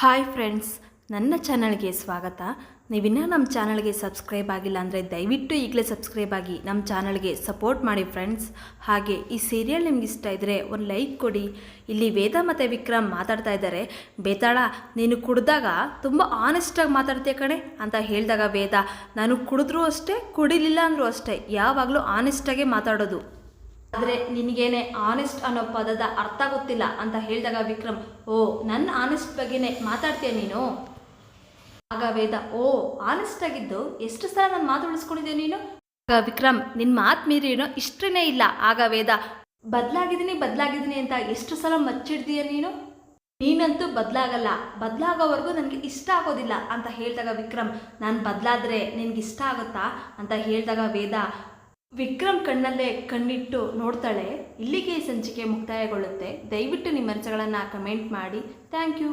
Hi friends, ನನ್ನ ಚಾನಲ್ಗೆ ಸ್ವಾಗತ. ನೀವಿನ್ನೂ ನಮ್ಮ ಚಾನಲ್ಗೆ ಸಬ್ಸ್ಕ್ರೈಬ್ ಆಗಿಲ್ಲ ಅಂದರೆ ದಯವಿಟ್ಟು ಈಗಲೇ ಸಬ್ಸ್ಕ್ರೈಬ್ ಆಗಿ ನಮ್ಮ ಚಾನಲ್ಗೆ ಸಪೋರ್ಟ್ ಮಾಡಿ ಫ್ರೆಂಡ್ಸ್. ಹಾಗೆ ಈ ಸೀರಿಯಲ್ ನಿಮ್ಗೆ ಇಷ್ಟ ಇದ್ದರೆ ಒಂದು ಲೈಕ್ ಕೊಡಿ. ಇಲ್ಲಿ ವೇದ ಮತ್ತು ವಿಕ್ರಮ್ ಮಾತಾಡ್ತಾ ಇದ್ದಾರೆ. ಬೇತಾಳ, ನೀನು ಕುಡ್ದಾಗ ತುಂಬ ಆನೆಸ್ಟಾಗಿ ಮಾತಾಡ್ತೀಯ ಕಣೆ ಅಂತ ಹೇಳಿದಾಗ ವೇದ, ನಾನು ಕುಡಿದ್ರೂ ಅಷ್ಟೇ ಕುಡಿಲಿಲ್ಲ ಅಂದರೂ ಅಷ್ಟೇ ಯಾವಾಗಲೂ ಆನೆಸ್ಟಾಗೆ ಮಾತಾಡೋದು, ಆದರೆ ನಿನಗೇನೆ ಆನೆಸ್ಟ್ ಅನ್ನೋ ಪದದ ಅರ್ಥ ಗೊತ್ತಿಲ್ಲ ಅಂತ ಹೇಳಿದಾಗ ವಿಕ್ರಮ್, ಓ ನನ್ನ ಆನೆಸ್ಟ್ ಬಗ್ಗೆನೇ ಮಾತಾಡ್ತೀಯ ನೀನು? ಆಗ ವೇದ, ಓ ಆನೆಸ್ಟ್ ಆಗಿದ್ದು ಎಷ್ಟು ಸಲ ನಾನು ಮಾತು ಉಳಿಸ್ಕೊಂಡಿದ್ದೆ ನೀನು? ಆಗ ವಿಕ್ರಮ್, ನಿನ್ನ ಮಾತು ಮೀರಿ ಏನೋ ಇಷ್ಟನೇ ಇಲ್ಲ. ಆಗ ವೇದ, ಬದಲಾಗಿದ್ದೀನಿ ಅಂತ ಎಷ್ಟು ಸಲ ಮಚ್ಚಿಡ್ದೀಯ ನೀನು? ನೀನಂತೂ ಬದಲಾಗಲ್ಲ, ಬದಲಾಗೋವರೆಗೂ ನನಗೆ ಇಷ್ಟ ಆಗೋದಿಲ್ಲ ಅಂತ ಹೇಳಿದಾಗ ವಿಕ್ರಮ್, ನಾನು ಬದಲಾದರೆ ನಿನಗೆ ಇಷ್ಟ ಆಗುತ್ತಾ ಅಂತ ಹೇಳಿದಾಗ ವೇದ, ವಿಕ್ರಮ್ ಕಣ್ಣಲ್ಲೇ ಕಣ್ಣಿಟ್ಟು ನೋಡ್ತಾಳೆ. ಇಲ್ಲಿಗೆ ಈ ಸಂಚಿಕೆ ಮುಕ್ತಾಯಗೊಳ್ಳುತ್ತೆ. ದಯವಿಟ್ಟು ನಿಮ್ಮ ಮನಸ್ಸುಗಳನ್ನು ಕಮೆಂಟ್ ಮಾಡಿ. Thank you.